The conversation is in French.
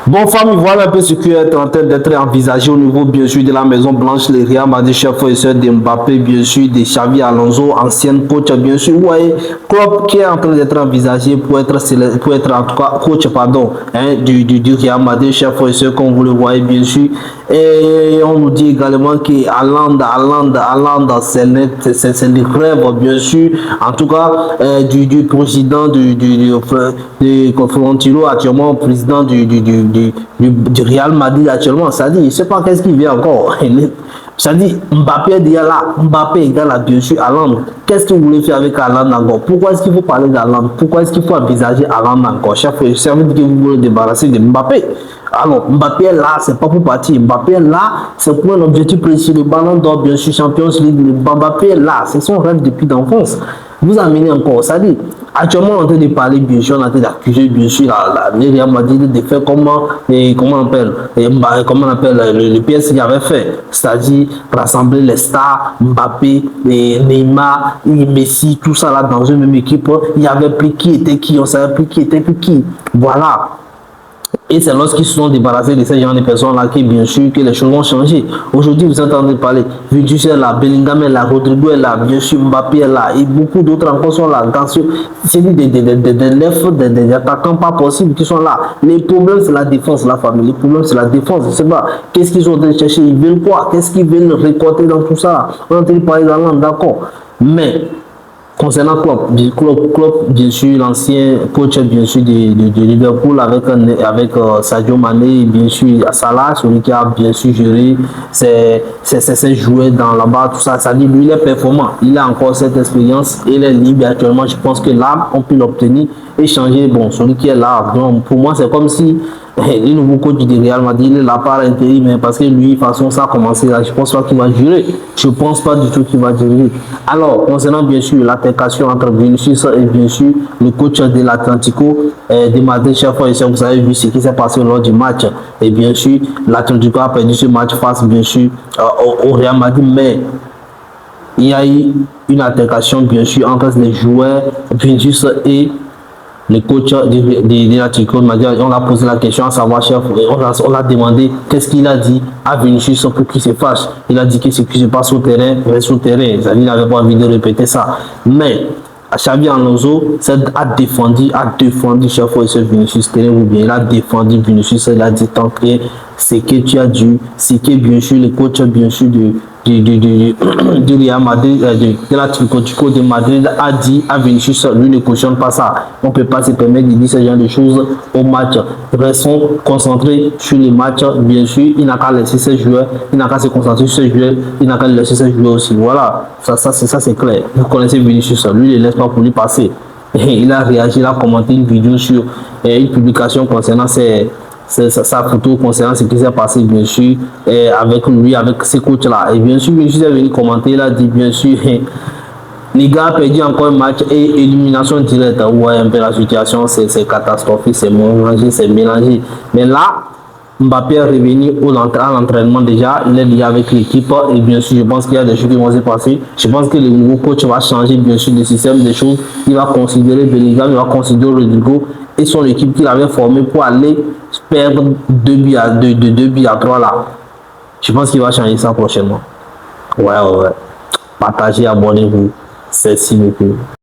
Bon, famille, voilà un peu ce qui est en train d'être envisagé au niveau, bien sûr, de la Maison Blanche, les Real Madrid, chef et de Mbappé, bien sûr, de Xavi Alonso, ancien coach, bien sûr. Vous voyez, Klopp qui est en train d'être envisagé pour être en tout cas coach, pardon, hein, du Real Madrid, chef et comme vous le voyez, bien sûr. Et on nous dit également que Haaland, c'est le rêve, bien sûr, en tout cas, du président de Florentino, actuellement président du Real Madrid actuellement. Ça dit, je ne sais pas qu'est-ce qui vient encore. Ça dit, Mbappé est déjà là. Mbappé égale à bien sûr Haaland. Qu'est-ce que vous voulez faire avec Haaland encore? Pourquoi est-ce qu'il faut parler d'Haaland? Pourquoi est-ce qu'il faut envisager Haaland encore? Chaque fois, ça veut dire que vous voulez débarrasser de Mbappé. Alors, Mbappé est là, c'est pas pour partir. Mbappé est là, c'est pour un objectif précis. Le ballon d'or, bien sûr, Champions League. Mbappé est là, c'est son rêve depuis d'enfance. Vous amenez encore, ça dit, actuellement on est en train de parler, bien sûr, on est en train d'accuser, bien sûr, la Real Madrid de faire comment on appelle, le PSG avait fait, c'est-à-dire rassembler les stars, Mbappé, Neymar, Messi, tout ça là dans une même équipe. Il y avait plus qui était qui, on savait plus qui était plus qui. Voilà. Et c'est lorsqu'ils se sont débarrassés de ces gens de personnes-là que bien sûr que les choses vont changer. Aujourd'hui, vous entendez parler, Vinicius est là, Bellingham est là, Rodrigo est là, bien sûr Mbappé est là, et beaucoup d'autres encore sont là. C'est des attaquants pas possibles qui sont là. Les problèmes, c'est la défense, la famille. Les problèmes, c'est la défense. Je sais pas, qu'est-ce qu'ils ont de chercher, ils veulent quoi? Qu'est-ce qu'ils veulent récolter dans tout ça? On est en train de parler d'Haaland, d'accord. Mais concernant Klopp, bien sûr, l'ancien coach bien sûr de Liverpool avec Sadio Mané, bien sûr Salah, celui qui a bien sûr géré ses joueurs dans là-bas, tout ça, ça dit lui il est performant, il a encore cette expérience, il est libre actuellement, je pense que là on peut l'obtenir et changer, bon, celui qui est là, donc pour moi c'est comme si le nouveau coach du Real Madrid, il est là par intérim, mais parce que lui, de toute façon, ça a commencé là. Je pense pas qu'il va durer. Je pense pas du tout qu'il va durer. Alors, concernant bien sûr l'altercation entre Vinicius et bien sûr le coach de l'Atlético de Madrid, chef, vous avez vu ce qui s'est passé lors du match. Et bien sûr, l'Atlético a perdu ce match face bien sûr au Real Madrid, mais il y a eu une altercation bien sûr entre les joueurs Vinicius et le coach de l'Atlético de Madrid. On a posé la question à savoir, chef, on a demandé qu'est-ce qu'il a dit à Vinicius pour qu'il se fâche. Il a dit que ce qui se passe au terrain reste au terrain. Il n'avait pas envie de répéter ça. Mais Xavi Alonso a défendu chaque fois ce Vinicius, tenez-vous bien, il a défendu Vinicius, il a dit tant que ce que tu as dû, c'est que bien sûr le coach bien sûr du Real Madrid, de l'Atlético de Madrid a dit à Vinicius, lui ne cautionne pas ça. On ne peut pas se permettre de dire ce genre de choses au match. Restons concentrés sur les matchs, bien sûr. Il n'a qu'à laisser ses joueurs, il n'a qu'à se concentrer sur ses joueurs, il n'a qu'à laisser ses joueurs aussi. Voilà, ça c'est clair. Vous connaissez Vinicius, lui il ne laisse pas pour lui passer. Et il a réagi, il a commenté une vidéo sur une publication concernant sa photo concernant ce qui s'est passé bien sûr avec lui, avec ses coachs là, et bien sûr Vinicius est venu commenter, il a dit bien sûr les gars ont perdu encore un match et élimination directe. Ouais, un peu la situation c'est catastrophique, c'est mélangé, mais là Mbappé est revenu à l'entraînement déjà, il est lié avec l'équipe et bien sûr je pense qu'il y a des choses qui vont se passer. Je pense que le nouveau coach va changer bien sûr le système des choses, il va considérer Bellingham, il va considérer Rodrigo et son équipe qu'il avait formée pour aller perdre 2 buts à 3 là. Je pense qu'il va changer ça prochainement. Ouais. Partagez, abonnez-vous. C'est si beaucoup.